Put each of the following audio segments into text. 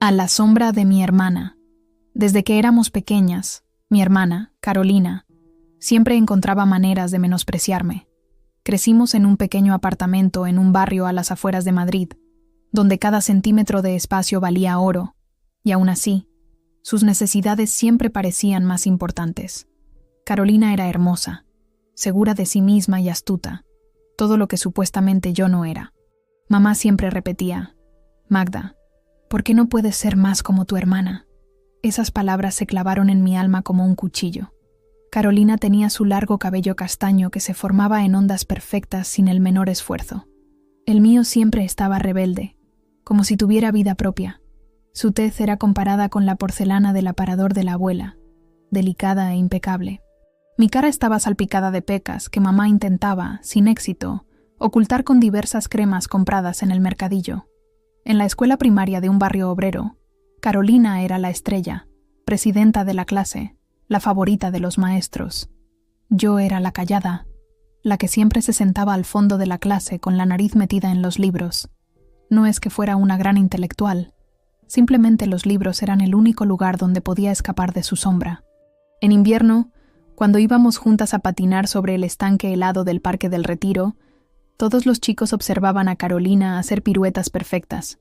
A la sombra de mi hermana. Desde que éramos pequeñas, mi hermana, Carolina, siempre encontraba maneras de menospreciarme. Crecimos en un pequeño apartamento en un barrio a las afueras de Madrid, donde cada centímetro de espacio valía oro, y aún así, sus necesidades siempre parecían más importantes. Carolina era hermosa, segura de sí misma y astuta, todo lo que supuestamente yo no era. Mamá siempre repetía: «Magda, ¿por qué no puedes ser más como tu hermana?». Esas palabras se clavaron en mi alma como un cuchillo. Carolina tenía su largo cabello castaño que se formaba en ondas perfectas sin el menor esfuerzo. El mío siempre estaba rebelde, como si tuviera vida propia. Su tez era comparada con la porcelana del aparador de la abuela, delicada e impecable. Mi cara estaba salpicada de pecas que mamá intentaba, sin éxito, ocultar con diversas cremas compradas en el mercadillo. En la escuela primaria de un barrio obrero, Carolina era la estrella, presidenta de la clase, la favorita de los maestros. Yo era la callada, la que siempre se sentaba al fondo de la clase con la nariz metida en los libros. No es que fuera una gran intelectual, simplemente los libros eran el único lugar donde podía escapar de su sombra. En invierno, cuando íbamos juntas a patinar sobre el estanque helado del Parque del Retiro, todos los chicos observaban a Carolina hacer piruetas perfectas.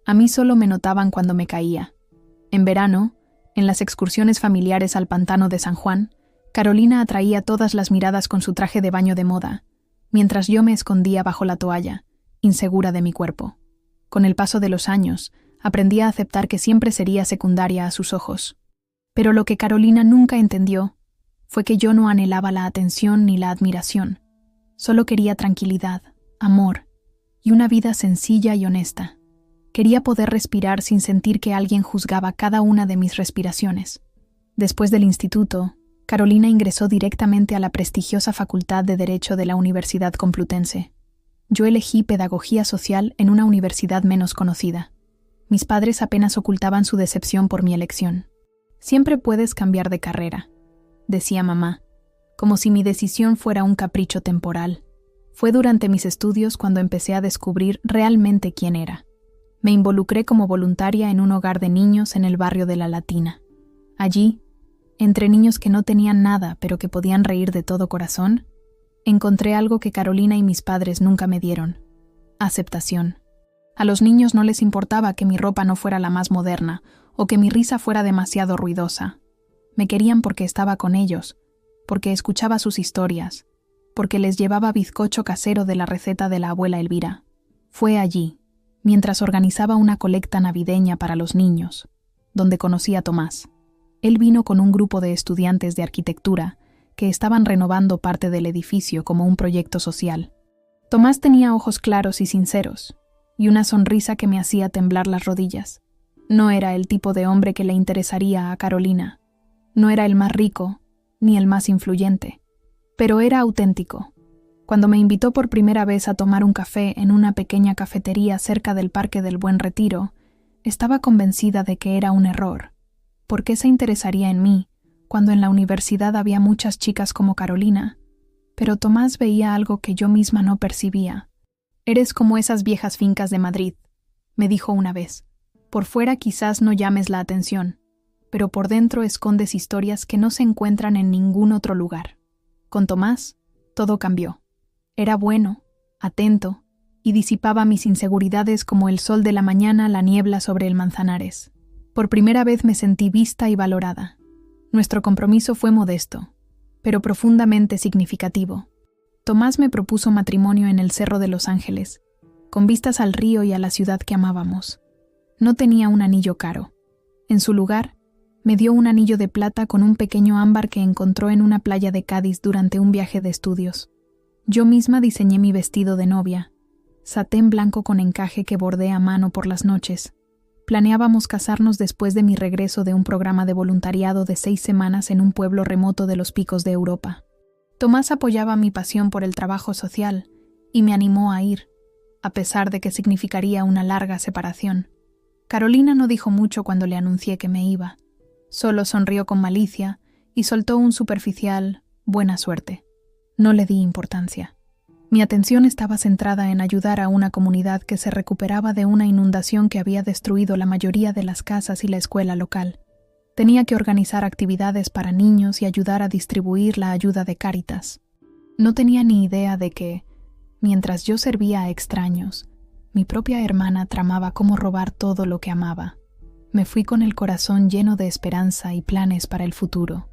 A mí solo me notaban cuando me caía. En verano, en las excursiones familiares al pantano de San Juan, Carolina atraía todas las miradas con su traje de baño de moda, mientras yo me escondía bajo la toalla, insegura de mi cuerpo. Con el paso de los años, aprendí a aceptar que siempre sería secundaria a sus ojos. Pero lo que Carolina nunca entendió fue que yo no anhelaba la atención ni la admiración. Solo quería tranquilidad, amor y una vida sencilla y honesta. Quería poder respirar sin sentir que alguien juzgaba cada una de mis respiraciones. Después del instituto, Carolina ingresó directamente a la prestigiosa Facultad de Derecho de la Universidad Complutense. Yo elegí Pedagogía Social en una universidad menos conocida. Mis padres apenas ocultaban su decepción por mi elección. «Siempre puedes cambiar de carrera», decía mamá, como si mi decisión fuera un capricho temporal. Fue durante mis estudios cuando empecé a descubrir realmente quién era. Me involucré como voluntaria en un hogar de niños en el barrio de La Latina. Allí, entre niños que no tenían nada pero que podían reír de todo corazón, encontré algo que Carolina y mis padres nunca me dieron: aceptación. A los niños no les importaba que mi ropa no fuera la más moderna o que mi risa fuera demasiado ruidosa. Me querían porque estaba con ellos, porque escuchaba sus historias, porque les llevaba bizcocho casero de la receta de la abuela Elvira. Fue allí, mientras organizaba una colecta navideña para los niños, donde conocí a Tomás. Él vino con un grupo de estudiantes de arquitectura que estaban renovando parte del edificio como un proyecto social. Tomás tenía ojos claros y sinceros, y una sonrisa que me hacía temblar las rodillas. No era el tipo de hombre que le interesaría a Carolina. No era el más rico, ni el más influyente, pero era auténtico. Cuando me invitó por primera vez a tomar un café en una pequeña cafetería cerca del Parque del Buen Retiro, estaba convencida de que era un error. ¿Por qué se interesaría en mí, cuando en la universidad había muchas chicas como Carolina? Pero Tomás veía algo que yo misma no percibía. «Eres como esas viejas fincas de Madrid», me dijo una vez. «Por fuera quizás no llames la atención, pero por dentro escondes historias que no se encuentran en ningún otro lugar». Con Tomás, todo cambió. Era bueno, atento, y disipaba mis inseguridades como el sol de la mañana la niebla sobre el Manzanares. Por primera vez me sentí vista y valorada. Nuestro compromiso fue modesto, pero profundamente significativo. Tomás me propuso matrimonio en el Cerro de Los Ángeles, con vistas al río y a la ciudad que amábamos. No tenía un anillo caro. En su lugar, me dio un anillo de plata con un pequeño ámbar que encontró en una playa de Cádiz durante un viaje de estudios. Yo misma diseñé mi vestido de novia, satén blanco con encaje que bordé a mano por las noches. Planeábamos casarnos después de mi regreso de un programa de voluntariado de 6 semanas en un pueblo remoto de los picos de Europa. Tomás apoyaba mi pasión por el trabajo social y me animó a ir, a pesar de que significaría una larga separación. Carolina no dijo mucho cuando le anuncié que me iba. Solo sonrió con malicia y soltó un superficial «buena suerte». No le di importancia. Mi atención estaba centrada en ayudar a una comunidad que se recuperaba de una inundación que había destruido la mayoría de las casas y la escuela local. Tenía que organizar actividades para niños y ayudar a distribuir la ayuda de Cáritas. No tenía ni idea de que, mientras yo servía a extraños, mi propia hermana tramaba cómo robar todo lo que amaba. Me fui con el corazón lleno de esperanza y planes para el futuro.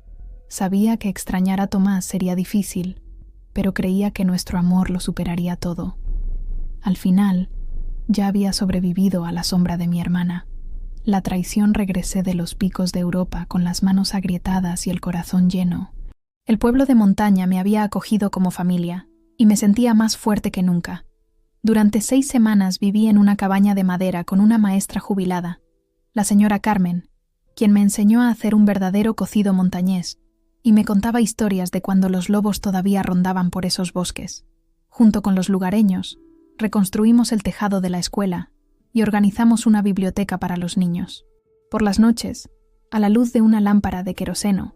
Sabía que extrañar a Tomás sería difícil, pero creía que nuestro amor lo superaría todo. Al final, ya había sobrevivido a la sombra de mi hermana. La traición regresé de los picos de Europa con las manos agrietadas y el corazón lleno. El pueblo de montaña me había acogido como familia, y me sentía más fuerte que nunca. Durante 6 semanas viví en una cabaña de madera con una maestra jubilada, la señora Carmen, quien me enseñó a hacer un verdadero cocido montañés, y me contaba historias de cuando los lobos todavía rondaban por esos bosques. Junto con los lugareños, reconstruimos el tejado de la escuela y organizamos una biblioteca para los niños. Por las noches, a la luz de una lámpara de queroseno,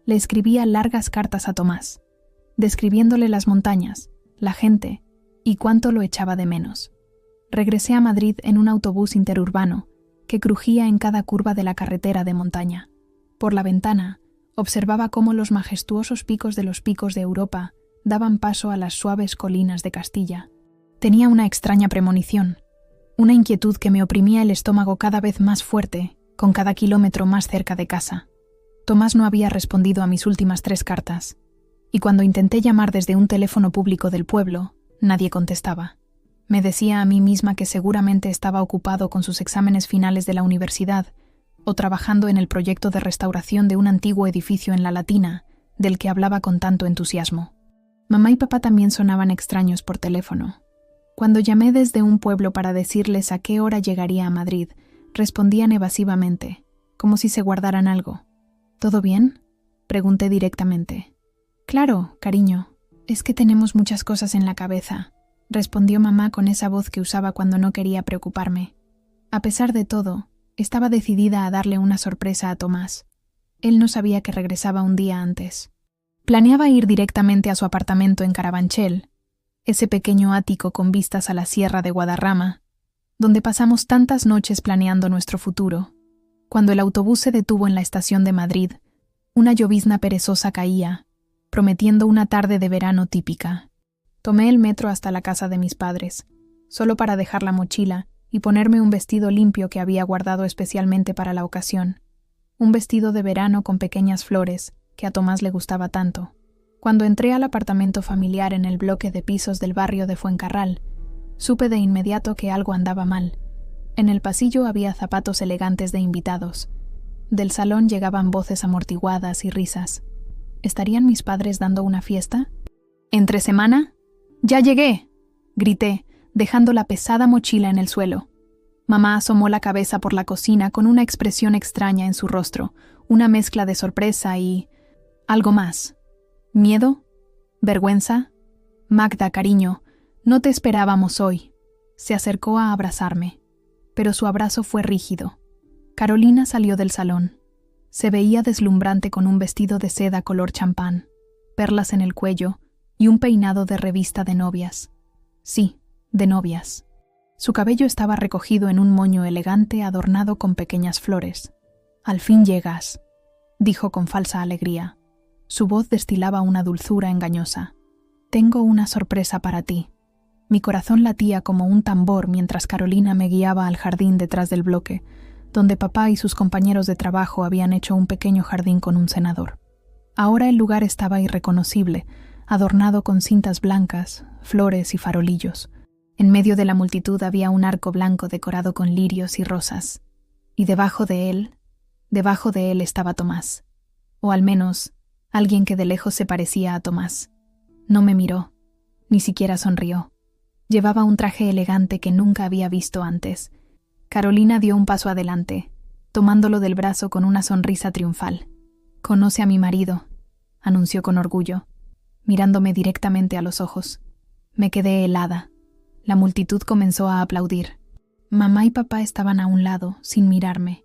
le escribía largas cartas a Tomás, describiéndole las montañas, la gente y cuánto lo echaba de menos. Regresé a Madrid en un autobús interurbano que crujía en cada curva de la carretera de montaña. Por la ventana, observaba cómo los majestuosos picos de los picos de Europa daban paso a las suaves colinas de Castilla. Tenía una extraña premonición, una inquietud que me oprimía el estómago cada vez más fuerte, con cada kilómetro más cerca de casa. Tomás no había respondido a mis últimas 3 cartas, y cuando intenté llamar desde un teléfono público del pueblo, nadie contestaba. Me decía a mí misma que seguramente estaba ocupado con sus exámenes finales de la universidad o trabajando en el proyecto de restauración de un antiguo edificio en La Latina, del que hablaba con tanto entusiasmo. Mamá y papá también sonaban extraños por teléfono. Cuando llamé desde un pueblo para decirles a qué hora llegaría a Madrid, respondían evasivamente, como si se guardaran algo. ¿Todo bien?, pregunté directamente. Claro, cariño, es que tenemos muchas cosas en la cabeza, respondió mamá con esa voz que usaba cuando no quería preocuparme. A pesar de todo, estaba decidida a darle una sorpresa a Tomás. Él no sabía que regresaba un día antes. Planeaba ir directamente a su apartamento en Carabanchel, ese pequeño ático con vistas a la sierra de Guadarrama, donde pasamos tantas noches planeando nuestro futuro. Cuando el autobús se detuvo en la estación de Madrid, una llovizna perezosa caía, prometiendo una tarde de verano típica. Tomé el metro hasta la casa de mis padres, solo para dejar la mochila y ponerme un vestido limpio que había guardado especialmente para la ocasión. Un vestido de verano con pequeñas flores, que a Tomás le gustaba tanto. Cuando entré al apartamento familiar en el bloque de pisos del barrio de Fuencarral, supe de inmediato que algo andaba mal. En el pasillo había zapatos elegantes de invitados. Del salón llegaban voces amortiguadas y risas. ¿Estarían mis padres dando una fiesta? ¿Entre semana? ¡Ya llegué!, grité, dejando la pesada mochila en el suelo. Mamá asomó la cabeza por la cocina con una expresión extraña en su rostro, una mezcla de sorpresa y algo más. ¿Miedo? ¿Vergüenza? Magda, cariño, no te esperábamos hoy. Se acercó a abrazarme, pero su abrazo fue rígido. Carolina salió del salón. Se veía deslumbrante con un vestido de seda color champán, perlas en el cuello y un peinado de revista de novias. Sí, de novias. Su cabello estaba recogido en un moño elegante adornado con pequeñas flores. «Al fin llegas», dijo con falsa alegría. Su voz destilaba una dulzura engañosa. «Tengo una sorpresa para ti». Mi corazón latía como un tambor mientras Carolina me guiaba al jardín detrás del bloque, donde papá y sus compañeros de trabajo habían hecho un pequeño jardín con un cenador. Ahora el lugar estaba irreconocible, adornado con cintas blancas, flores y farolillos. En medio de la multitud había un arco blanco decorado con lirios y rosas. Y debajo de él estaba Tomás. O al menos, alguien que de lejos se parecía a Tomás. No me miró, ni siquiera sonrió. Llevaba un traje elegante que nunca había visto antes. Carolina dio un paso adelante, tomándolo del brazo con una sonrisa triunfal. «Conoce a mi marido», anunció con orgullo, mirándome directamente a los ojos. Me quedé helada. La multitud comenzó a aplaudir. Mamá y papá estaban a un lado, sin mirarme.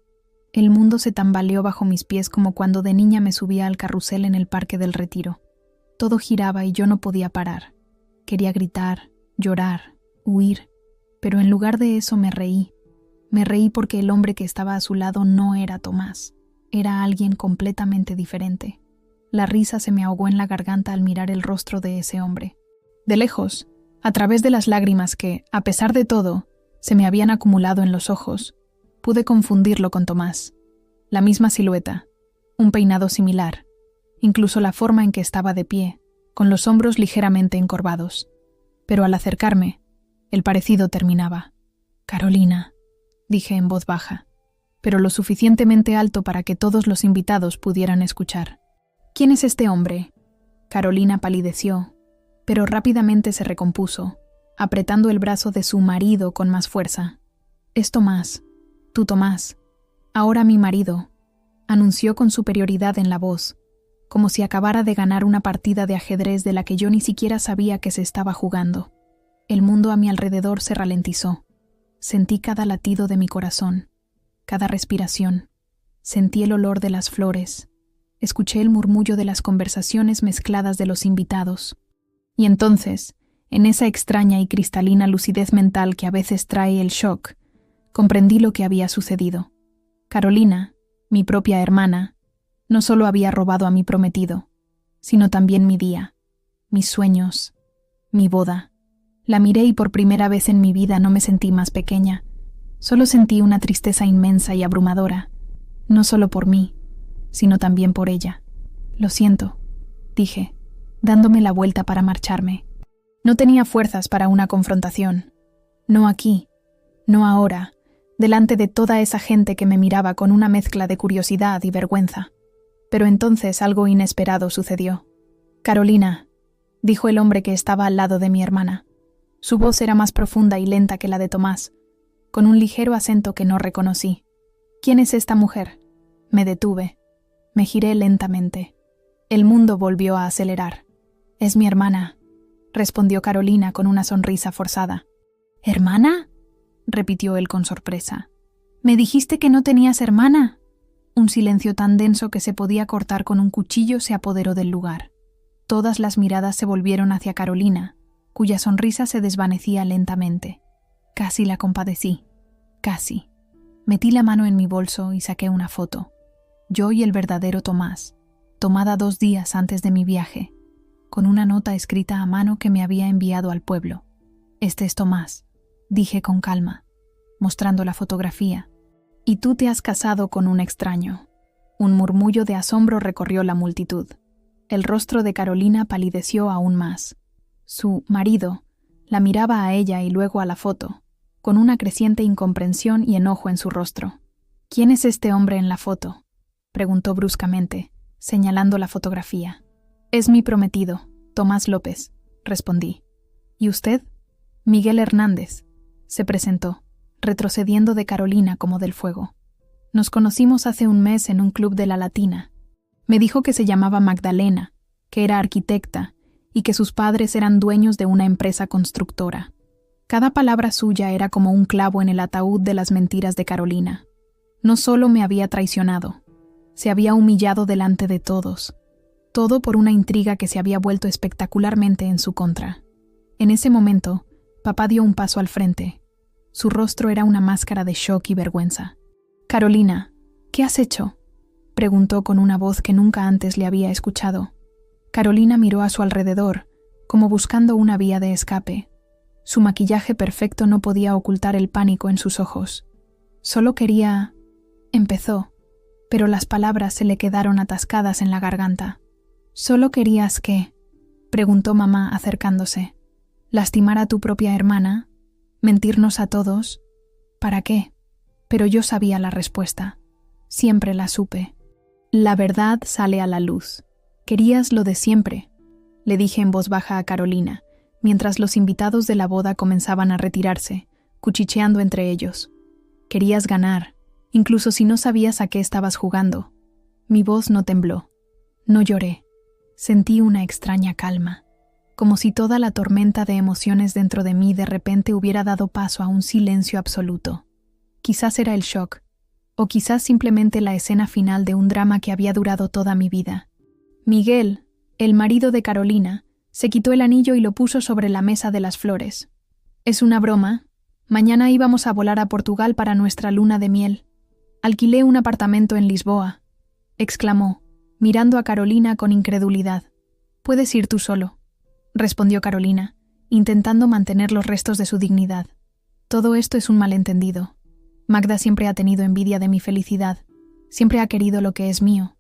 El mundo se tambaleó bajo mis pies como cuando de niña me subía al carrusel en el Parque del Retiro. Todo giraba y yo no podía parar. Quería gritar, llorar, huir, pero en lugar de eso me reí. Me reí porque el hombre que estaba a su lado no era Tomás, era alguien completamente diferente. La risa se me ahogó en la garganta al mirar el rostro de ese hombre. De lejos, a través de las lágrimas que, a pesar de todo, se me habían acumulado en los ojos, pude confundirlo con Tomás. La misma silueta, un peinado similar, incluso la forma en que estaba de pie, con los hombros ligeramente encorvados. Pero al acercarme, el parecido terminaba. «Carolina», dije en voz baja, pero lo suficientemente alto para que todos los invitados pudieran escuchar. «¿Quién es este hombre?». Carolina palideció, pero rápidamente se recompuso, apretando el brazo de su marido con más fuerza. «Es Tomás, tu Tomás, ahora mi marido», anunció con superioridad en la voz, como si acabara de ganar una partida de ajedrez de la que yo ni siquiera sabía que se estaba jugando. El mundo a mi alrededor se ralentizó. Sentí cada latido de mi corazón, cada respiración. Sentí el olor de las flores. Escuché el murmullo de las conversaciones mezcladas de los invitados. Y entonces, en esa extraña y cristalina lucidez mental que a veces trae el shock, comprendí lo que había sucedido. Carolina, mi propia hermana, no solo había robado a mi prometido, sino también mi día, mis sueños, mi boda. La miré y por primera vez en mi vida no me sentí más pequeña. Solo sentí una tristeza inmensa y abrumadora, no solo por mí, sino también por ella. «Lo siento», dije, dándome la vuelta para marcharme. No tenía fuerzas para una confrontación. No aquí, no ahora, delante de toda esa gente que me miraba con una mezcla de curiosidad y vergüenza. Pero entonces algo inesperado sucedió. «Carolina», dijo el hombre que estaba al lado de mi hermana. Su voz era más profunda y lenta que la de Tomás, con un ligero acento que no reconocí. «¿Quién es esta mujer?». Me detuve. Me giré lentamente. El mundo volvió a acelerar. «Es mi hermana», respondió Carolina con una sonrisa forzada. «¿Hermana?», repitió él con sorpresa. «¿Me dijiste que no tenías hermana?». Un silencio tan denso que se podía cortar con un cuchillo se apoderó del lugar. Todas las miradas se volvieron hacia Carolina, cuya sonrisa se desvanecía lentamente. Casi la compadecí. Casi. Metí la mano en mi bolso y saqué una foto. Yo y el verdadero Tomás, tomada 2 días antes de mi viaje, con una nota escrita a mano que me había enviado al pueblo. «Este es Tomás», dije con calma, mostrando la fotografía. «Y tú te has casado con un extraño». Un murmullo de asombro recorrió la multitud. El rostro de Carolina palideció aún más. Su marido la miraba a ella y luego a la foto, con una creciente incomprensión y enojo en su rostro. «¿Quién es este hombre en la foto?», preguntó bruscamente, señalando la fotografía. «Es mi prometido, Tomás López», respondí. «¿Y usted?». «Miguel Hernández», se presentó, retrocediendo de Carolina como del fuego. «Nos conocimos hace un mes en un club de la Latina. Me dijo que se llamaba Magdalena, que era arquitecta y que sus padres eran dueños de una empresa constructora». Cada palabra suya era como un clavo en el ataúd de las mentiras de Carolina. No solo me había traicionado, se había humillado delante de todos. Todo por una intriga que se había vuelto espectacularmente en su contra. En ese momento, papá dio un paso al frente. Su rostro era una máscara de shock y vergüenza. «Carolina, ¿qué has hecho?», preguntó con una voz que nunca antes le había escuchado. Carolina miró a su alrededor, como buscando una vía de escape. Su maquillaje perfecto no podía ocultar el pánico en sus ojos. «Solo quería…», empezó, pero las palabras se le quedaron atascadas en la garganta. «¿Solo querías qué?», preguntó mamá acercándose. «¿Lastimar a tu propia hermana? ¿Mentirnos a todos? ¿Para qué?». Pero yo sabía la respuesta. Siempre la supe. «La verdad sale a la luz. Querías lo de siempre», le dije en voz baja a Carolina, mientras los invitados de la boda comenzaban a retirarse, cuchicheando entre ellos. «Querías ganar, incluso si no sabías a qué estabas jugando». Mi voz no tembló. No lloré. Sentí una extraña calma, como si toda la tormenta de emociones dentro de mí de repente hubiera dado paso a un silencio absoluto. Quizás era el shock, o quizás simplemente la escena final de un drama que había durado toda mi vida. Miguel, el marido de Carolina, Se quitó el anillo y lo puso sobre la mesa de las flores. «Es una broma. Mañana íbamos a volar a Portugal para nuestra luna de miel. Alquilé un apartamento en Lisboa», exclamó, mirando a Carolina con incredulidad. «Puedes ir tú solo», respondió Carolina, intentando mantener los restos de su dignidad. «Todo esto es un malentendido. Magda siempre ha tenido envidia de mi felicidad. Siempre ha querido lo que es mío».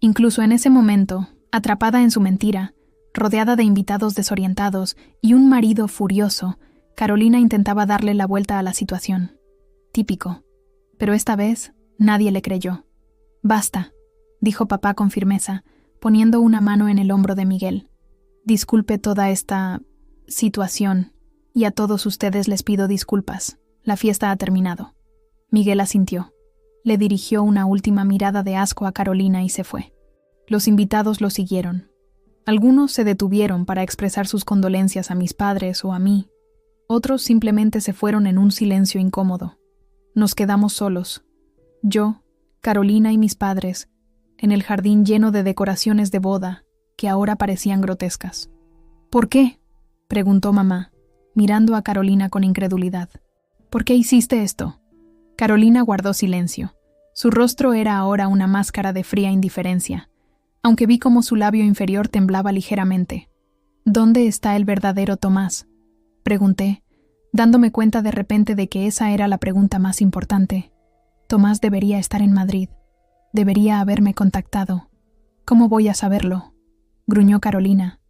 Incluso en ese momento, atrapada en su mentira, rodeada de invitados desorientados y un marido furioso, Carolina intentaba darle la vuelta a la situación. Típico. Pero esta vez nadie le creyó. «Basta», dijo papá con firmeza, poniendo una mano en el hombro de Miguel. «Disculpe toda esta situación, y a todos ustedes les pido disculpas. La fiesta ha terminado». Miguel asintió. Le dirigió una última mirada de asco a Carolina y se fue. Los invitados lo siguieron. Algunos se detuvieron para expresar sus condolencias a mis padres o a mí. Otros simplemente se fueron en un silencio incómodo. Nos quedamos solos. Yo, Carolina y mis padres, en el jardín lleno de decoraciones de boda, que ahora parecían grotescas. «¿Por qué?», preguntó mamá, mirando a Carolina con incredulidad. «¿Por qué hiciste esto?». Carolina guardó silencio. Su rostro era ahora una máscara de fría indiferencia, aunque vi cómo su labio inferior temblaba ligeramente. «¿Dónde está el verdadero Tomás?», pregunté, dándome cuenta de repente de que esa era la pregunta más importante. Tomás debería estar en Madrid. Debería haberme contactado. «¿Cómo voy a saberlo?», gruñó Carolina,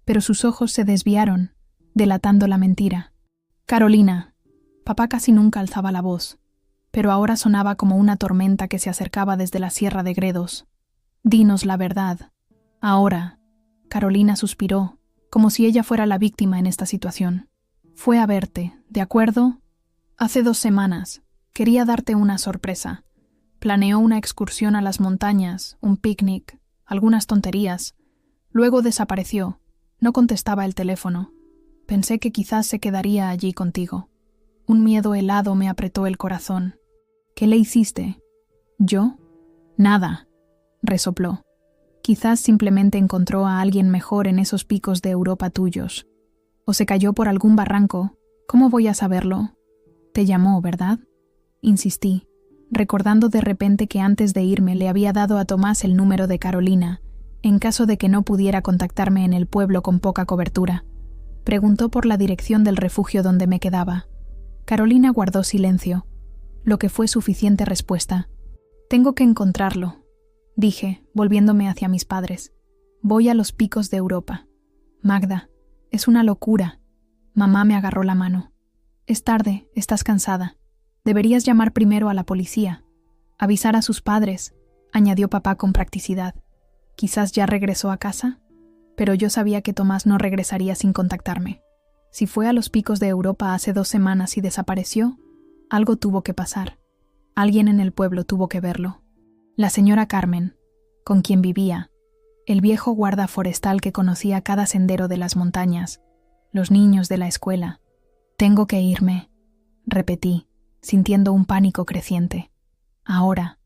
pero sus ojos se desviaron, delatando la mentira. «Carolina». Papá casi nunca alzaba la voz, pero ahora sonaba como una tormenta que se acercaba desde la Sierra de Gredos. «Dinos la verdad. Ahora». Carolina suspiró, como si ella fuera la víctima en esta situación. «Fue a verte, ¿de acuerdo? Hace 2 semanas. Quería darte una sorpresa. Planeó una excursión a las montañas, un picnic, algunas tonterías. Luego desapareció. No contestaba el teléfono. Pensé que quizás se quedaría allí contigo. Un miedo helado me apretó el corazón. ¿Qué le hiciste?». «¿Yo? Nada», resopló. «Quizás simplemente encontró a alguien mejor en esos picos de Europa tuyos. O se cayó por algún barranco. ¿Cómo voy a saberlo? Te llamó, ¿verdad?». Insistí, recordando de repente que antes de irme le había dado a Tomás el número de Carolina, en caso de que no pudiera contactarme en el pueblo con poca cobertura. Preguntó por la dirección del refugio donde me quedaba. Carolina guardó silencio, lo que fue suficiente respuesta. «Tengo que encontrarlo», dije, volviéndome hacia mis padres. «Voy a los picos de Europa. Magda, es una locura». Mamá me agarró la mano. «Es tarde, estás cansada. Deberías llamar primero a la policía. Avisar a sus padres», añadió papá con practicidad. «Quizás ya regresó a casa». Pero yo sabía que Tomás no regresaría sin contactarme. Si fue a los picos de Europa hace 2 semanas y desapareció, algo tuvo que pasar. Alguien en el pueblo tuvo que verlo. La señora Carmen, con quien vivía, el viejo guarda forestal que conocía cada sendero de las montañas, los niños de la escuela. «Tengo que irme», repetí, sintiendo un pánico creciente. «Ahora,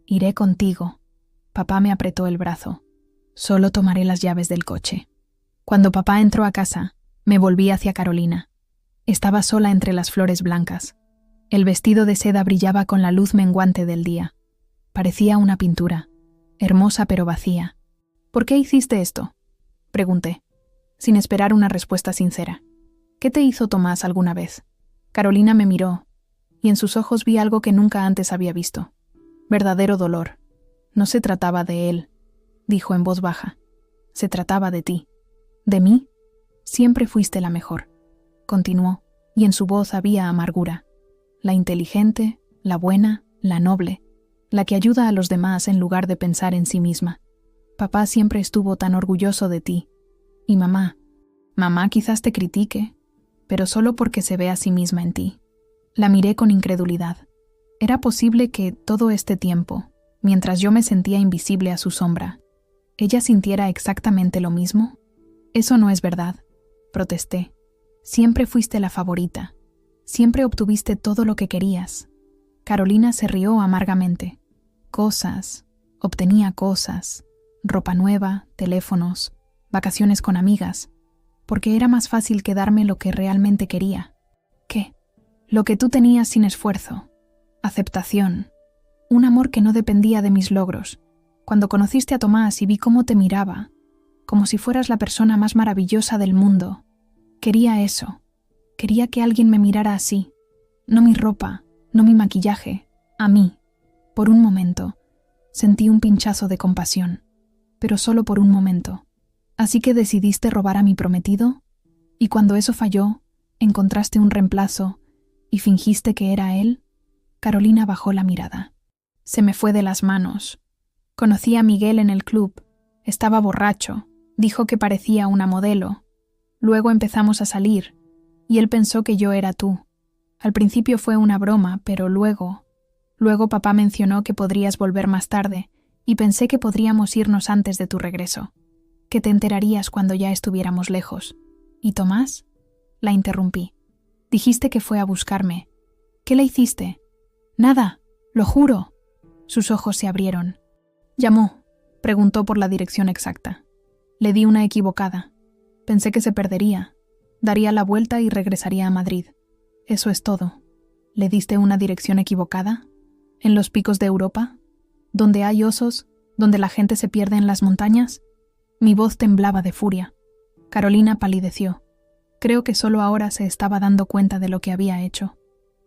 iré contigo». Papá me apretó el brazo. «Solo tomaré las llaves del coche». Cuando papá entró a casa, me volví hacia Carolina. Estaba sola entre las flores blancas. El vestido de seda brillaba con la luz menguante del día. Parecía una pintura, hermosa pero vacía. «¿Por qué hiciste esto?», pregunté, sin esperar una respuesta sincera. «¿Qué te hizo Tomás alguna vez?». Carolina me miró, y en sus ojos vi algo que nunca antes había visto. Verdadero dolor. «No se trataba de él», dijo en voz baja. «Se trataba de ti». «¿De mí?». «Siempre fuiste la mejor», continuó, y en su voz había amargura. «La inteligente, la buena, la noble, la que ayuda a los demás en lugar de pensar en sí misma. Papá siempre estuvo tan orgulloso de ti. Y mamá quizás te critique, pero solo porque se ve a sí misma en ti». La miré con incredulidad. ¿Era posible que todo este tiempo, mientras yo me sentía invisible a su sombra, ella sintiera exactamente lo mismo? «Eso no es verdad», protesté. «Siempre fuiste la favorita. Siempre obtuviste todo lo que querías». Carolina se rió amargamente. «Cosas. Obtenía cosas. Ropa nueva, teléfonos, vacaciones con amigas. porque era más fácil quedarme lo que realmente quería. ¿Qué? Lo que tú tenías sin esfuerzo. Aceptación. Un amor que no dependía de mis logros. Cuando conociste a Tomás y vi cómo te miraba, como si fueras la persona más maravillosa del mundo. Quería eso. Quería que alguien me mirara así. No mi ropa, no mi maquillaje, a mí. Por un momento, sentí un pinchazo de compasión, pero solo por un momento. Así que decidiste robar a mi prometido, y cuando eso falló, encontraste un reemplazo y fingiste que era él. Carolina bajó la mirada. Se me fue de las manos. Conocí a Miguel en el club. Estaba borracho. Dijo que parecía una modelo. Luego empezamos a salir, y él pensó que yo era tú. Al principio fue una broma, pero luego papá mencionó que podrías volver más tarde, y pensé que podríamos irnos antes de tu regreso, que te enterarías cuando ya estuviéramos lejos. ¿Y Tomás? La interrumpí. Dijiste que fue a buscarme. ¿Qué le hiciste? Nada, lo juro. Sus ojos se abrieron. Llamó, preguntó por la dirección exacta. Le di una equivocada. Pensé que se perdería. Daría la vuelta y regresaría a Madrid. Eso es todo. ¿Le diste una dirección equivocada? ¿En los picos de Europa? ¿Donde hay osos? ¿Donde la gente se pierde en las montañas? Mi voz temblaba de furia. Carolina palideció. Creo que solo ahora se estaba dando cuenta de lo que había hecho.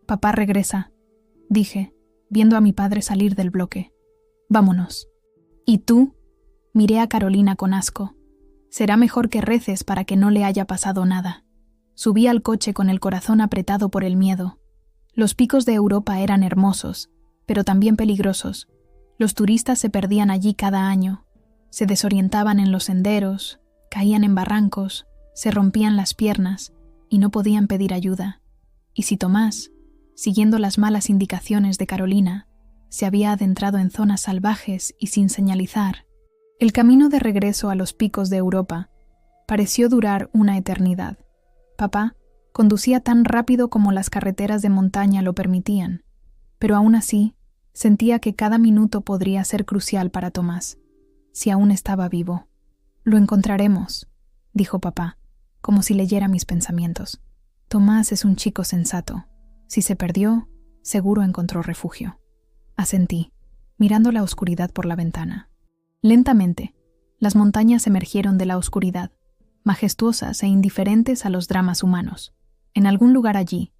Papá regresa, dije, viendo a mi padre salir del bloque. Vámonos. ¿Y tú? Miré a Carolina con asco. Será mejor que reces para que no le haya pasado nada. Subí al coche con el corazón apretado por el miedo. Los picos de Europa eran hermosos, pero también peligrosos. Los turistas se perdían allí cada año. Se desorientaban en los senderos, caían en barrancos, se rompían las piernas y no podían pedir ayuda. Y si Tomás, siguiendo las malas indicaciones de Carolina, se había adentrado en zonas salvajes y sin señalizar, el camino de regreso a los picos de Europa pareció durar una eternidad. Papá conducía tan rápido como las carreteras de montaña lo permitían, pero aún así sentía que cada minuto podría ser crucial para Tomás, si aún estaba vivo. Lo encontraremos, dijo papá, como si leyera mis pensamientos. Tomás es un chico sensato. Si se perdió, seguro encontró refugio. Asentí, mirando la oscuridad por la ventana. Lentamente, las montañas emergieron de la oscuridad, majestuosas e indiferentes a los dramas humanos. En algún lugar allí,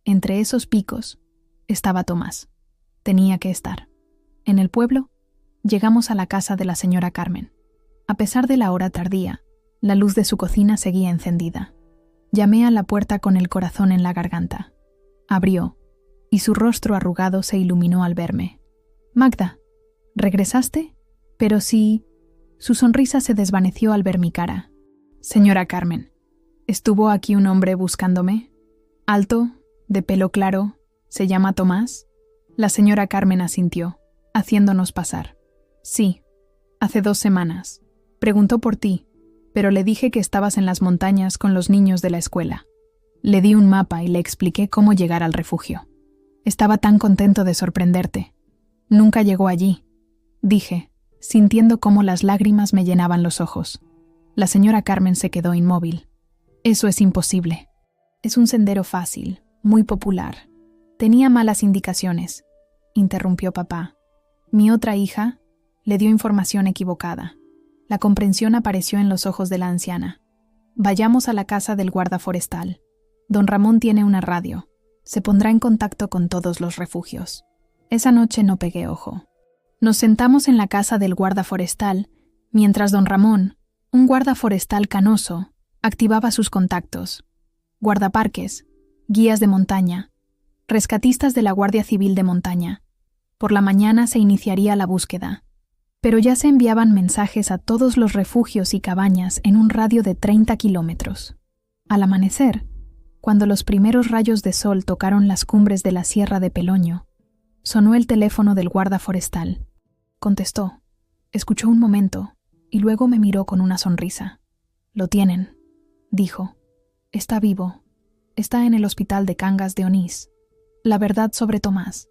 entre esos picos, estaba Tomás. Tenía que estar. En el pueblo, llegamos a la casa de la señora Carmen. A pesar de la hora tardía, la luz de su cocina seguía encendida. Llamé a la puerta con el corazón en la garganta. Abrió, y su rostro arrugado se iluminó al verme. «Magda, ¿regresaste?» Pero sí... Su sonrisa se desvaneció al ver mi cara. «Señora Carmen, ¿estuvo aquí un hombre buscándome? Alto, de pelo claro, ¿se llama Tomás?» La señora Carmen asintió, haciéndonos pasar. «Sí, hace 2 semanas. Preguntó por ti, pero le dije que estabas en las montañas con los niños de la escuela. Le di un mapa y le expliqué cómo llegar al refugio. Estaba tan contento de sorprenderte. Nunca llegó allí», dije, sintiendo cómo las lágrimas me llenaban los ojos. La señora Carmen se quedó inmóvil. «Eso es imposible. Es un sendero fácil, muy popular. Tenía malas indicaciones», interrumpió papá. Mi otra hija le dio información equivocada. La comprensión apareció en los ojos de la anciana. «Vayamos a la casa del guarda forestal. Don Ramón tiene una radio. Se pondrá en contacto con todos los refugios». Esa noche no pegué ojo. Nos sentamos en la casa del guarda forestal, mientras don Ramón, un guarda forestal canoso, activaba sus contactos. Guardaparques, guías de montaña, rescatistas de la Guardia Civil de Montaña. Por la mañana se iniciaría la búsqueda, pero ya se enviaban mensajes a todos los refugios y cabañas en un radio de 30 kilómetros. Al amanecer, cuando los primeros rayos de sol tocaron las cumbres de la Sierra de Peloño, sonó el teléfono del guarda forestal. Contestó, escuchó un momento y luego me miró con una sonrisa. «Lo tienen», dijo. «Está vivo. Está en el hospital de Cangas de Onís». La verdad sobre Tomás.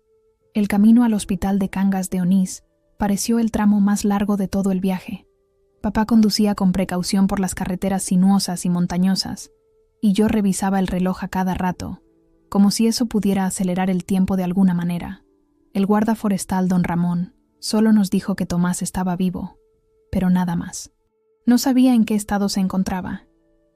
El camino al hospital de Cangas de Onís pareció el tramo más largo de todo el viaje. Papá conducía con precaución por las carreteras sinuosas y montañosas, y yo revisaba el reloj a cada rato, como si eso pudiera acelerar el tiempo de alguna manera. El guarda forestal don Ramón solo nos dijo que Tomás estaba vivo, pero nada más. No sabía en qué estado se encontraba,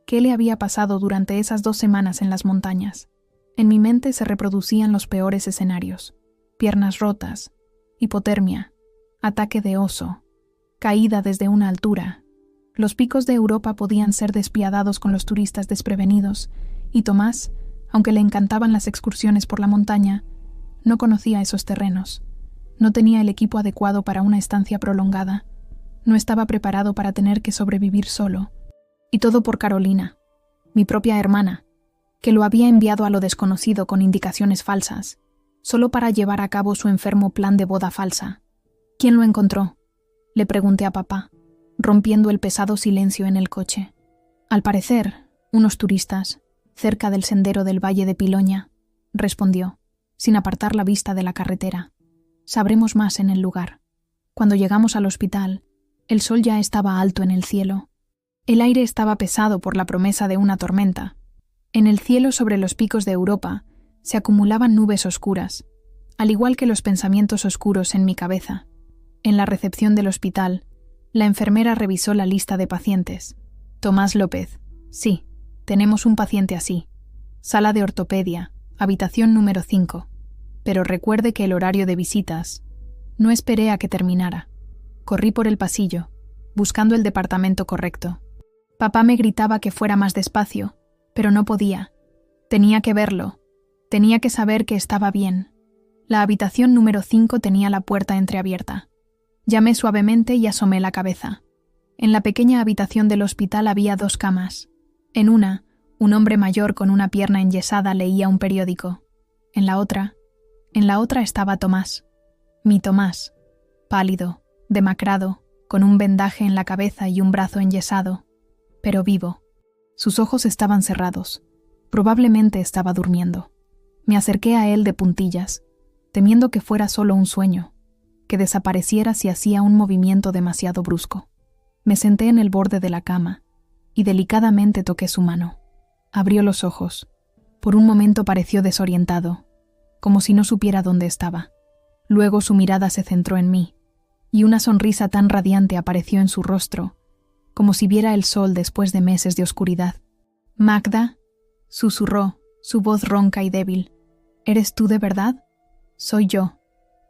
qué le había pasado durante esas 2 semanas en las montañas. En mi mente se reproducían los peores escenarios: piernas rotas, hipotermia, ataque de oso, caída desde una altura. Los picos de Europa podían ser despiadados con los turistas desprevenidos, y Tomás, aunque le encantaban las excursiones por la montaña, no conocía esos terrenos. No tenía el equipo adecuado para una estancia prolongada. No estaba preparado para tener que sobrevivir solo. Y todo por Carolina, mi propia hermana, que lo había enviado a lo desconocido con indicaciones falsas, solo para llevar a cabo su enfermo plan de boda falsa. ¿Quién lo encontró?, le pregunté a papá, rompiendo el pesado silencio en el coche. Al parecer, unos turistas, cerca del sendero del Valle de Piloña, respondió, sin apartar la vista de la carretera. Sabremos más en el lugar. Cuando llegamos al hospital, el sol ya estaba alto en el cielo. El aire estaba pesado por la promesa de una tormenta. En el cielo sobre los picos de Europa se acumulaban nubes oscuras, al igual que los pensamientos oscuros en mi cabeza. En la recepción del hospital, la enfermera revisó la lista de pacientes. Tomás López. Sí, tenemos un paciente así. Sala de ortopedia, habitación número 5. Pero recuerde que el horario de visitas. No esperé a que terminara. Corrí por el pasillo, buscando el departamento correcto. Papá me gritaba que fuera más despacio, pero no podía. Tenía que verlo. Tenía que saber que estaba bien. La habitación número 5 tenía la puerta entreabierta. Llamé suavemente y asomé la cabeza. En la pequeña habitación del hospital había 2 camas. En una, un hombre mayor con una pierna enyesada leía un periódico. En la otra estaba Tomás. Mi Tomás, pálido, demacrado, con un vendaje en la cabeza y un brazo enyesado, pero vivo. Sus ojos estaban cerrados. Probablemente estaba durmiendo. Me acerqué a él de puntillas, temiendo que fuera solo un sueño, que desapareciera si hacía un movimiento demasiado brusco. Me senté en el borde de la cama y delicadamente toqué su mano. Abrió los ojos. Por un momento pareció desorientado, como si no supiera dónde estaba. Luego su mirada se centró en mí, y una sonrisa tan radiante apareció en su rostro, como si viera el sol después de meses de oscuridad. «Magda», susurró, su voz ronca y débil. «¿Eres tú de verdad?» «Soy yo»,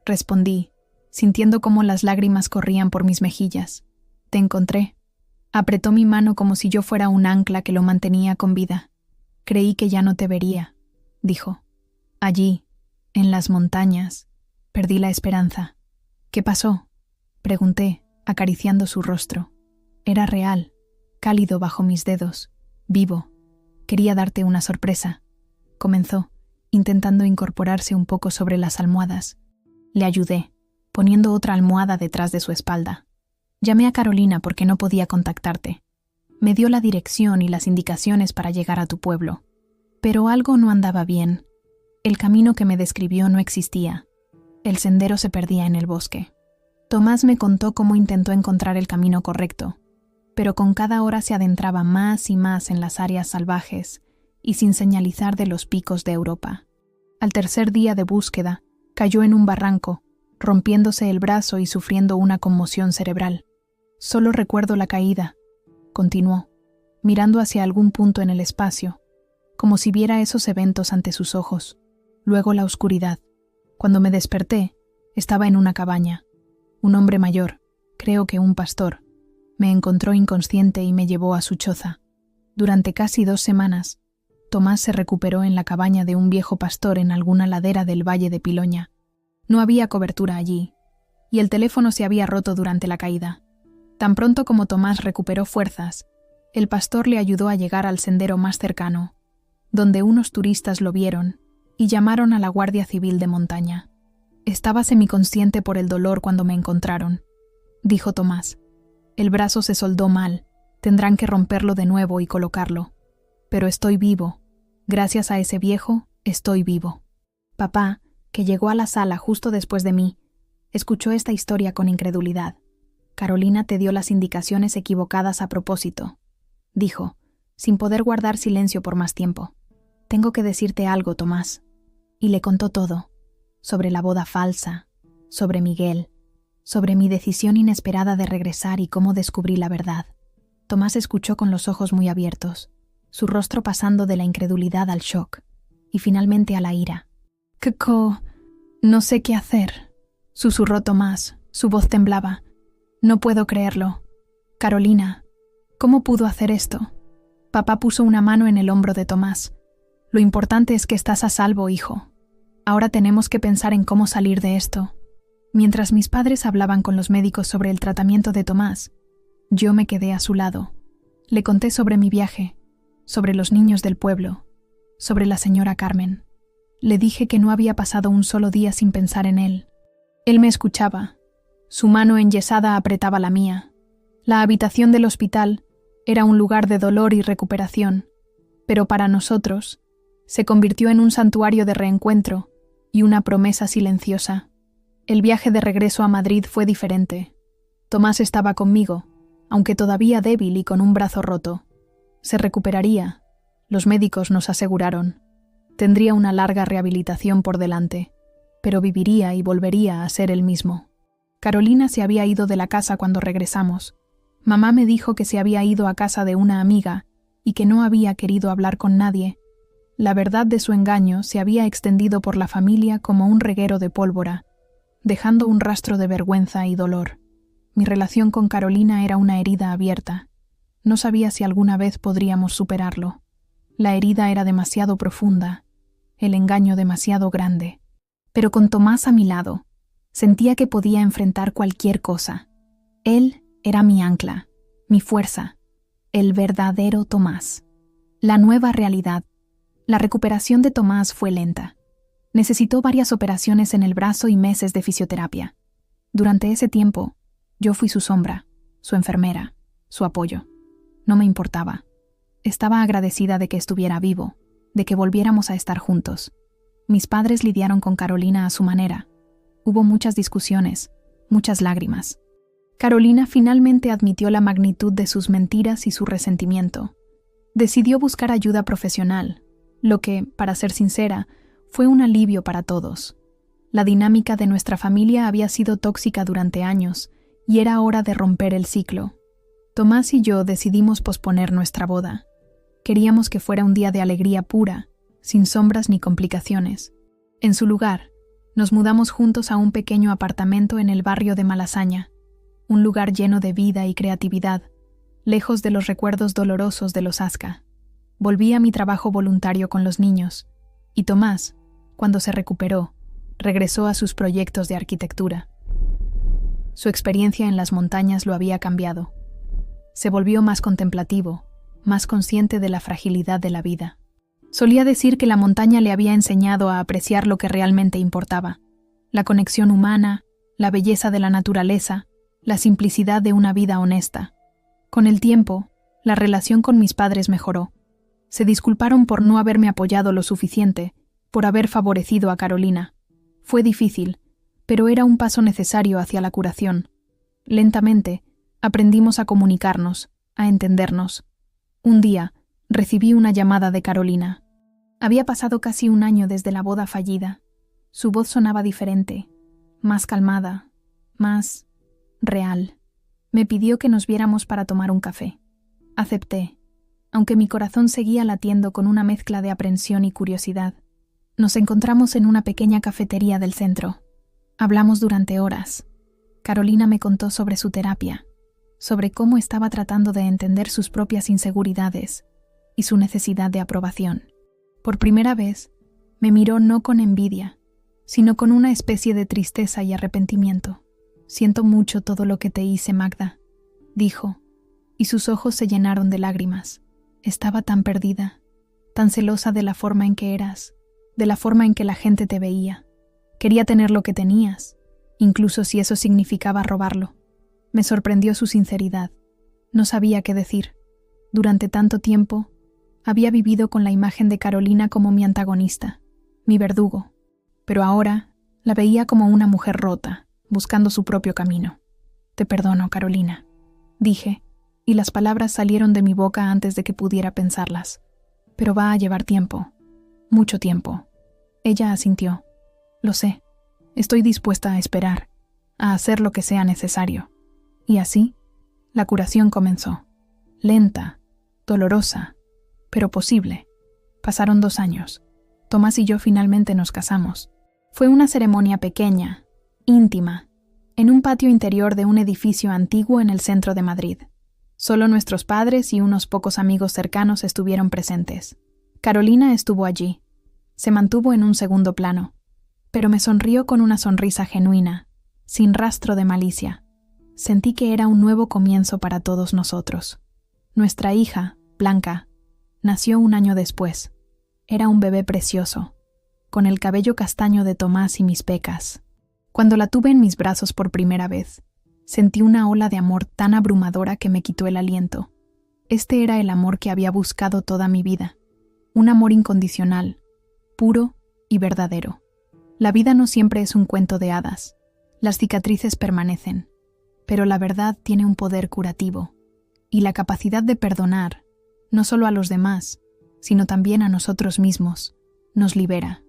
respondí, sintiendo cómo las lágrimas corrían por mis mejillas. «Te encontré». Apretó mi mano como si yo fuera un ancla que lo mantenía con vida. «Creí que ya no te vería», dijo. «Allí, en las montañas, perdí la esperanza». «¿Qué pasó?», pregunté, acariciando su rostro. Era real, cálido bajo mis dedos, vivo. «Quería darte una sorpresa», comenzó, intentando incorporarse un poco sobre las almohadas. Le ayudé, poniendo otra almohada detrás de su espalda. «Llamé a Carolina porque no podía contactarte. Me dio la dirección y las indicaciones para llegar a tu pueblo. Pero algo no andaba bien. El camino que me describió no existía. El sendero se perdía en el bosque». Tomás me contó cómo intentó encontrar el camino correcto, pero con cada hora se adentraba más y más en las áreas salvajes y sin señalizar de los picos de Europa. Al tercer día de búsqueda, cayó en un barranco, rompiéndose el brazo y sufriendo una conmoción cerebral. «Solo recuerdo la caída», continuó, mirando hacia algún punto en el espacio, como si viera esos eventos ante sus ojos. Luego la oscuridad. Cuando me desperté, estaba en una cabaña. Un hombre mayor, creo que un pastor, me encontró inconsciente y me llevó a su choza. Durante casi 2 semanas, Tomás se recuperó en la cabaña de un viejo pastor en alguna ladera del Valle de Piloña. No había cobertura allí, y el teléfono se había roto durante la caída. Tan pronto como Tomás recuperó fuerzas, el pastor le ayudó a llegar al sendero más cercano, donde unos turistas lo vieron y llamaron a la Guardia Civil de montaña. «Estaba semiconsciente por el dolor cuando me encontraron», dijo Tomás. «El brazo se soldó mal, tendrán que romperlo de nuevo y colocarlo. Pero estoy vivo. Gracias a ese viejo, estoy vivo». Papá, que llegó a la sala justo después de mí, escuchó esta historia con incredulidad. Carolina te dio las indicaciones equivocadas a propósito, dijo, sin poder guardar silencio por más tiempo. Tengo que decirte algo, Tomás. Y le contó todo, sobre la boda falsa, sobre Miguel, sobre mi decisión inesperada de regresar y cómo descubrí la verdad. Tomás escuchó con los ojos muy abiertos, su rostro pasando de la incredulidad al shock, y finalmente a la ira. No sé qué hacer, susurró Tomás, su voz temblaba. No puedo creerlo. Carolina, ¿cómo pudo hacer esto? Papá puso una mano en el hombro de Tomás. Lo importante es que estás a salvo, hijo. Ahora tenemos que pensar en cómo salir de esto. Mientras mis padres hablaban con los médicos sobre el tratamiento de Tomás, yo me quedé a su lado. Le conté sobre mi viaje, sobre los niños del pueblo, sobre la señora Carmen. Le dije que no había pasado un solo día sin pensar en él. Él me escuchaba. Su mano enyesada apretaba la mía. La habitación del hospital era un lugar de dolor y recuperación, pero para nosotros se convirtió en un santuario de reencuentro y una promesa silenciosa. El viaje de regreso a Madrid fue diferente. Tomás estaba conmigo, aunque todavía débil y con un brazo roto. Se recuperaría, los médicos nos aseguraron. Tendría una larga rehabilitación por delante, pero viviría y volvería a ser el mismo. Carolina se había ido de la casa cuando regresamos. Mamá me dijo que se había ido a casa de una amiga y que no había querido hablar con nadie. La verdad de su engaño se había extendido por la familia como un reguero de pólvora, dejando un rastro de vergüenza y dolor. Mi relación con Carolina era una herida abierta. No sabía si alguna vez podríamos superarlo. La herida era demasiado profunda, el engaño demasiado grande. Pero con Tomás a mi lado, sentía que podía enfrentar cualquier cosa. Él era mi ancla, mi fuerza, el verdadero Tomás. La nueva realidad. La recuperación de Tomás fue lenta. Necesitó varias operaciones en el brazo y meses de fisioterapia. Durante ese tiempo, yo fui su sombra, su enfermera, su apoyo. No me importaba. Estaba agradecida de que estuviera vivo, de que volviéramos a estar juntos. Mis padres lidiaron con Carolina a su manera. Hubo muchas discusiones, muchas lágrimas. Carolina finalmente admitió la magnitud de sus mentiras y su resentimiento. Decidió buscar ayuda profesional, lo que, para ser sincera, fue un alivio para todos. La dinámica de nuestra familia había sido tóxica durante años y era hora de romper el ciclo. Tomás y yo decidimos posponer nuestra boda. Queríamos que fuera un día de alegría pura, sin sombras ni complicaciones. En su lugar, nos mudamos juntos a un pequeño apartamento en el barrio de Malasaña, un lugar lleno de vida y creatividad, lejos de los recuerdos dolorosos de los Asca. Volví a mi trabajo voluntario con los niños, y Tomás, cuando se recuperó, regresó a sus proyectos de arquitectura. Su experiencia en las montañas lo había cambiado. Se volvió más contemplativo, más consciente de la fragilidad de la vida. Solía decir que la montaña le había enseñado a apreciar lo que realmente importaba: la conexión humana, la belleza de la naturaleza, la simplicidad de una vida honesta. Con el tiempo, la relación con mis padres mejoró. Se disculparon por no haberme apoyado lo suficiente, por haber favorecido a Carolina. Fue difícil, pero era un paso necesario hacia la curación. Lentamente, aprendimos a comunicarnos, a entendernos. Un día, recibí una llamada de Carolina. Había pasado casi un año desde la boda fallida. Su voz sonaba diferente, más calmada, más real. Me pidió que nos viéramos para tomar un café. Acepté, aunque mi corazón seguía latiendo con una mezcla de aprensión y curiosidad. Nos encontramos en una pequeña cafetería del centro. Hablamos durante horas. Carolina me contó sobre su terapia, sobre cómo estaba tratando de entender sus propias inseguridades y su necesidad de aprobación. Por primera vez, me miró no con envidia, sino con una especie de tristeza y arrepentimiento. «Siento mucho todo lo que te hice, Magda», dijo, y sus ojos se llenaron de lágrimas. Estaba tan perdida, tan celosa de la forma en que eras, de la forma en que la gente te veía. Quería tener lo que tenías, incluso si eso significaba robarlo. Me sorprendió su sinceridad. No sabía qué decir. Durante tanto tiempo, había vivido con la imagen de Carolina como mi antagonista, mi verdugo, pero ahora la veía como una mujer rota, buscando su propio camino. Te perdono, Carolina, dije, y las palabras salieron de mi boca antes de que pudiera pensarlas. Pero va a llevar tiempo, mucho tiempo. Ella asintió. Lo sé. Estoy dispuesta a esperar, a hacer lo que sea necesario. Y así, la curación comenzó. Lenta, dolorosa, pero posible. Pasaron 2 años. Tomás y yo finalmente nos casamos. Fue una ceremonia pequeña, íntima, en un patio interior de un edificio antiguo en el centro de Madrid. Solo nuestros padres y unos pocos amigos cercanos estuvieron presentes. Carolina estuvo allí. Se mantuvo en un segundo plano, pero me sonrió con una sonrisa genuina, sin rastro de malicia. Sentí que era un nuevo comienzo para todos nosotros. Nuestra hija, Blanca, nació 1 año después. Era un bebé precioso, con el cabello castaño de Tomás y mis pecas. Cuando la tuve en mis brazos por primera vez, sentí una ola de amor tan abrumadora que me quitó el aliento. Este era el amor que había buscado toda mi vida. Un amor incondicional, puro y verdadero. La vida no siempre es un cuento de hadas. Las cicatrices permanecen, pero la verdad tiene un poder curativo. Y la capacidad de perdonar, no solo a los demás, sino también a nosotros mismos, nos libera.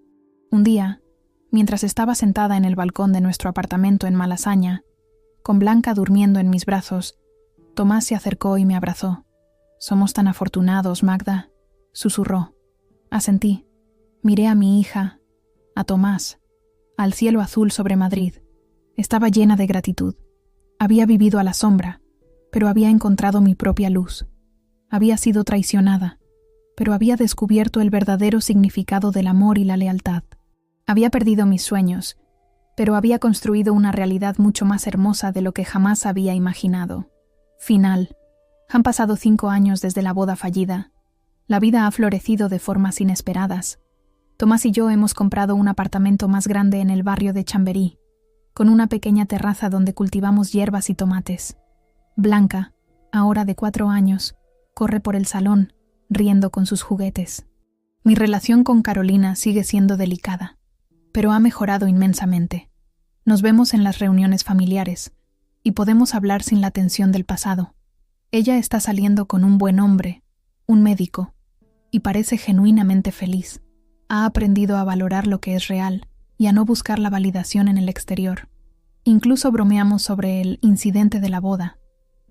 Un día, mientras estaba sentada en el balcón de nuestro apartamento en Malasaña, con Blanca durmiendo en mis brazos, Tomás se acercó y me abrazó. «Somos tan afortunados, Magda», susurró. Asentí. Miré a mi hija, a Tomás, al cielo azul sobre Madrid. Estaba llena de gratitud. Había vivido a la sombra, pero había encontrado mi propia luz. Había sido traicionada, pero había descubierto el verdadero significado del amor y la lealtad. Había perdido mis sueños, pero había construido una realidad mucho más hermosa de lo que jamás había imaginado. Final. Han pasado 5 años desde la boda fallida. La vida ha florecido de formas inesperadas. Tomás y yo hemos comprado un apartamento más grande en el barrio de Chamberí, con una pequeña terraza donde cultivamos hierbas y tomates. Blanca, ahora de 4 años, corre por el salón, riendo con sus juguetes. Mi relación con Carolina sigue siendo delicada, pero ha mejorado inmensamente. Nos vemos en las reuniones familiares y podemos hablar sin la tensión del pasado. Ella está saliendo con un buen hombre, un médico, y parece genuinamente feliz. Ha aprendido a valorar lo que es real y a no buscar la validación en el exterior. Incluso bromeamos sobre el incidente de la boda,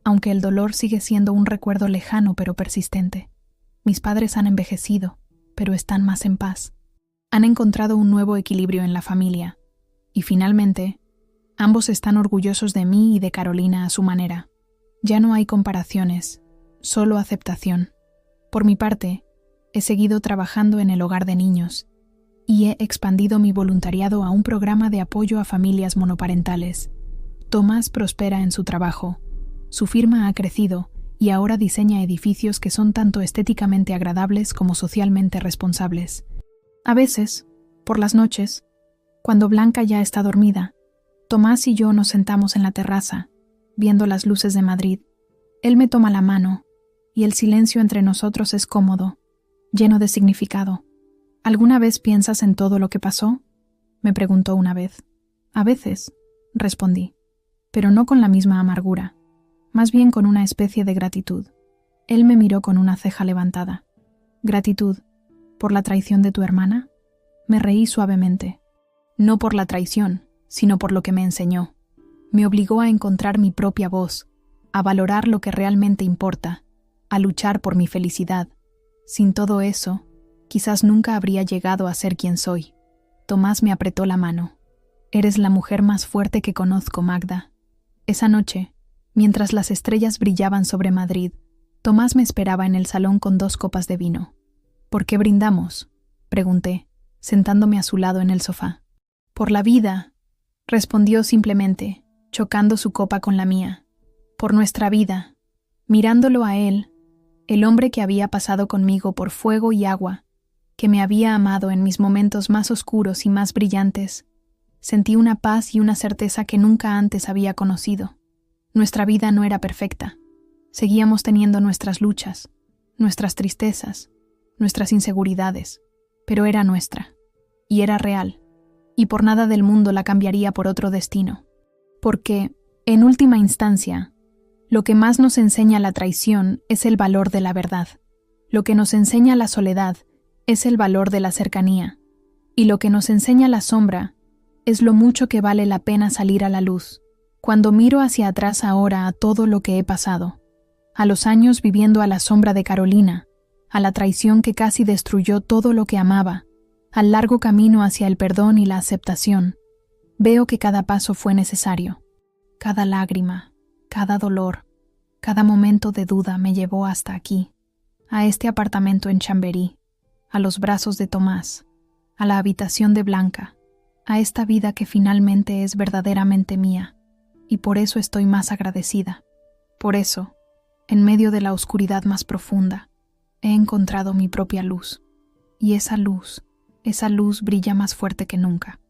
aunque el dolor sigue siendo un recuerdo lejano pero persistente. Mis padres han envejecido, pero están más en paz. Han encontrado un nuevo equilibrio en la familia. Y finalmente, ambos están orgullosos de mí y de Carolina a su manera. Ya no hay comparaciones, solo aceptación. Por mi parte, he seguido trabajando en el hogar de niños y he expandido mi voluntariado a un programa de apoyo a familias monoparentales. Tomás prospera en su trabajo. Su firma ha crecido y ahora diseña edificios que son tanto estéticamente agradables como socialmente responsables. A veces, por las noches, cuando Blanca ya está dormida, Tomás y yo nos sentamos en la terraza, viendo las luces de Madrid. Él me toma la mano, y el silencio entre nosotros es cómodo, lleno de significado. ¿Alguna vez piensas en todo lo que pasó?, me preguntó una vez. A veces, respondí, pero no con la misma amargura, más bien con una especie de gratitud. Él me miró con una ceja levantada. ¿Gratitud por la traición de tu hermana? Me reí suavemente. No por la traición, sino por lo que me enseñó. Me obligó a encontrar mi propia voz, a valorar lo que realmente importa, a luchar por mi felicidad. Sin todo eso, quizás nunca habría llegado a ser quien soy. Tomás me apretó la mano. Eres la mujer más fuerte que conozco, Magda. Esa noche, mientras las estrellas brillaban sobre Madrid, Tomás me esperaba en el salón con 2 copas de vino. ¿Por qué brindamos?, pregunté, sentándome a su lado en el sofá. Por la vida, respondió simplemente, chocando su copa con la mía. Por nuestra vida. Mirándolo a él, el hombre que había pasado conmigo por fuego y agua, que me había amado en mis momentos más oscuros y más brillantes, sentí una paz y una certeza que nunca antes había conocido. Nuestra vida no era perfecta. Seguíamos teniendo nuestras luchas, nuestras tristezas, nuestras inseguridades, pero era nuestra, y era real, y por nada del mundo la cambiaría por otro destino. Porque, En última instancia, lo que más nos enseña la traición es el valor de la verdad. Lo que nos enseña la soledad es el valor de la cercanía. Y lo que nos enseña la sombra es lo mucho que vale la pena salir a la luz. Cuando miro hacia atrás ahora a todo lo que he pasado, a los años viviendo a la sombra de Carolina, a la traición que casi destruyó todo lo que amaba, al largo camino hacia el perdón y la aceptación, veo que cada paso fue necesario. Cada lágrima, cada dolor, cada momento de duda me llevó hasta aquí, a este apartamento en Chamberí, a los brazos de Tomás, a la habitación de Blanca, a esta vida que finalmente es verdaderamente mía, y por eso estoy más agradecida. Por eso, en medio de la oscuridad más profunda, he encontrado mi propia luz, y esa luz brilla más fuerte que nunca.